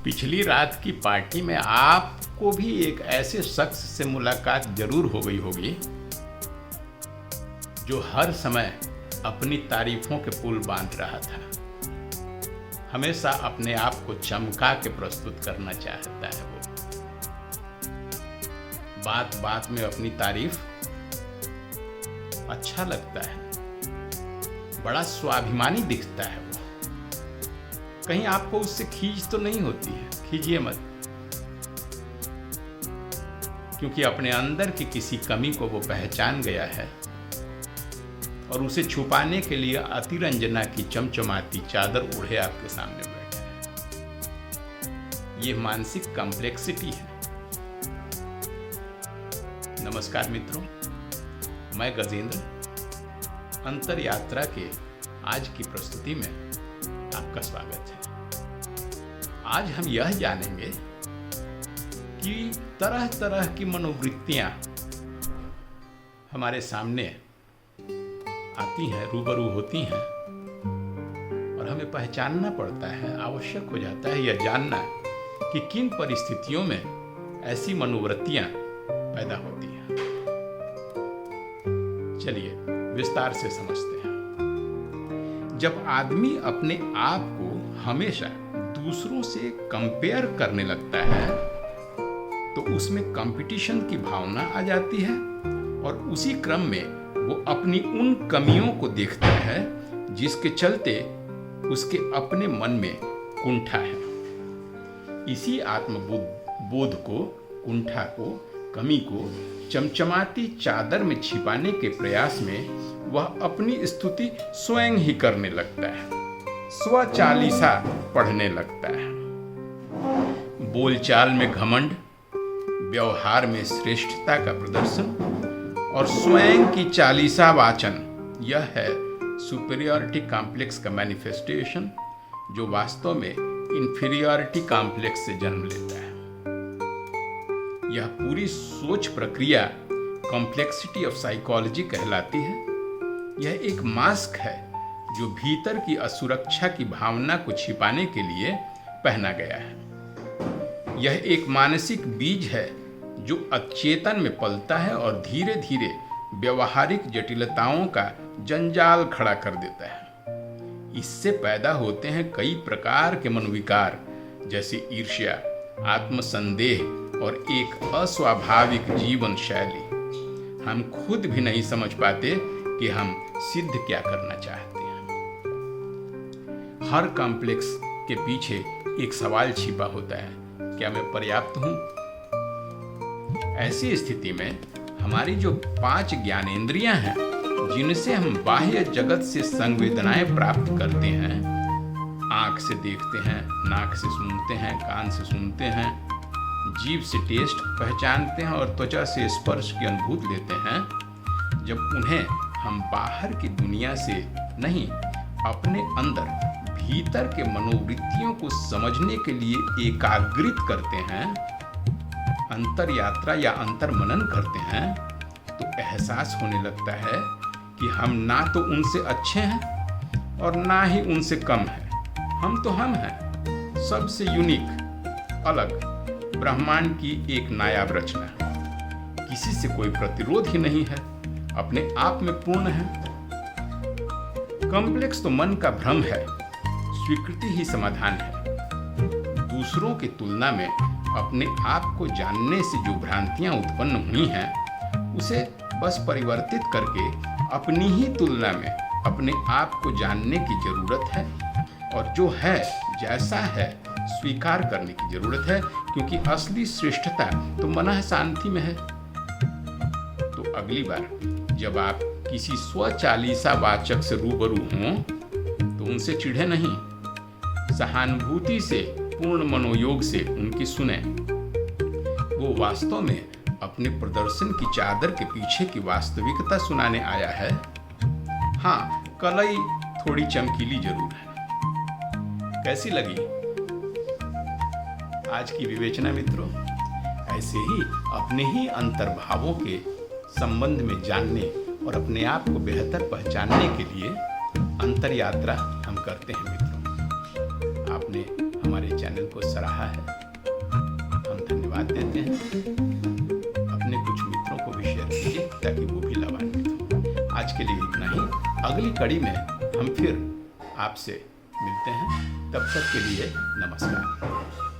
पिछली रात की पार्टी में आपको भी एक ऐसे शख्स से मुलाकात जरूर हो गई होगी जो हर समय अपनी तारीफों के पुल बांध रहा था। हमेशा अपने आप को चमका के प्रस्तुत करना चाहता है वो। बात बात में अपनी तारीफ, अच्छा लगता है, बड़ा स्वाभिमानी दिखता है वो। कहीं आपको उससे खींच तो नहीं होती है? खींचिए मत, क्योंकि अपने अंदर की किसी कमी को वो पहचान गया है और उसे छुपाने के लिए अतिरंजना की चमचमाती चादर ओढ़े आपके सामने बैठा है। ये मानसिक कॉम्प्लेक्सिटी है। नमस्कार मित्रों, मैं गजेंद्र अंतर यात्रा के आज की प्रस्तुति में आपका स्वागत है। आज हम यह जानेंगे कि तरह तरह की मनोवृत्तियां हमारे सामने आती हैं, रूबरू होती हैं और हमें पहचानना पड़ता है, आवश्यक हो जाता है यह जानना कि किन परिस्थितियों में ऐसी मनोवृत्तियां पैदा होती हैं। चलिए विस्तार से समझते हैं। जब आदमी अपने आप को हमेशा दूसरों से कंपेयर करने लगता है तो उसमें कंपटीशन की भावना आ जाती है और उसी क्रम में वो अपनी उन कमियों को देखता है जिसके चलते उसके अपने मन में कुंठा है। इसी आत्मबोध को, कुंठा को, कमी को चमचमाती चादर में छिपाने के प्रयास में वह अपनी स्तुति स्वयं ही करने लगता है, स्वचालीसा पढ़ने लगता है। बोलचाल में घमंड, व्यवहार में श्रेष्ठता का प्रदर्शन और स्वयं की चालीसा वाचन, यह है सुपीरियरिटी कॉम्प्लेक्स का मैनिफेस्टेशन, जो वास्तव में इंफीरियरिटी कॉम्प्लेक्स से जन्म लेता है। यह पूरी सोच प्रक्रिया कॉम्प्लेक्सिटी ऑफ साइकोलॉजी कहलाती है। यह एक मास्क है जो भीतर की असुरक्षा की भावना को छिपाने के लिए पहना गया है। यह एक मानसिक बीज है जो अचेतन में पलता है और धीरे धीरे व्यवहारिक जटिलताओं का जंजाल खड़ा कर देता है। इससे पैदा होते हैं कई प्रकार के मनोविकार, जैसे ईर्ष्या, आत्मसंदेह और एक अस्वाभाविक जीवन शैली। हम खुद भी नहीं समझ पाते कि हम सिद्ध क्या करना चाहते हैं। हर कॉम्प्लेक्स के पीछे एक सवाल छिपा होता है, क्या मैं पर्याप्त हूं? ऐसी स्थिति में हमारी जो 5 ज्ञानेंद्रियां हैं, जिनसे हम बाह्य जगत से संवेदनाएं प्राप्त करते हैं, आंख से देखते हैं, नाक से सूंघते हैं, कान से सुनते हैं, जीभ से टेस्ट पहचानते हैं और त्वचा से स्पर्श की अनुभूति लेते हैं, जब उन्हें हम बाहर की दुनिया से नहीं, अपने अंदर भीतर के मनोवृत्तियों को समझने के लिए एकाग्रित करते हैं, अंतर यात्रा या अंतर मनन करते हैं, तो एहसास होने लगता है कि हम ना तो उनसे अच्छे हैं और ना ही उनसे कम हैं। हम तो हम हैं, सबसे यूनिक, अलग, ब्रह्मांड की एक नायाब रचना। किसी से कोई प्रतिरोध ही नहीं है, अपने आप में पूर्ण है। कॉम्प्लेक्स तो मन का भ्रम है, स्वीकृति ही समाधान है। दूसरों की तुलना में अपने आप को जानने से जो भ्रांतियां उत्पन्न हुई हैं, उसे बस परिवर्तित करके अपनी ही तुलना में अपने आप को जानने की जरूरत है और जो है जैसा है स्वीकार करने की जरूरत है, क्योंकि असली श्रेष्ठता तो मन शांति में है। तो अगली बार जब आप किसी स्वचालीसा वाचक से रूबरू हों तो उनसे चिढ़े नहीं, सहानुभूति से, पूर्ण मनोयोग से उनकी सुने। वो वास्तव में अपने प्रदर्शन की चादर के पीछे की वास्तविकता सुनाने आया है। हाँ, कलई थोड़ी चमकीली जरूर है। कैसी लगी आज की विवेचना मित्रों? ऐसे ही अपने ही अंतर्भावों के संबंध में जानने और अपने आप को बेहतर पहचानने के लिए अंतर यात्रा हम करते हैं मित्रों। आपने हमारे चैनल को सराहा है। हम धन्यवाद देते हैं। अपने कुछ मित्रों को भी शेयर कीजिए ताकि वो भी लाभान्वित हो। आज के लिए इतना ही। अगली कड़ी में हम फिर आपसे मिलते हैं। तब तक के लिए नमस्कार।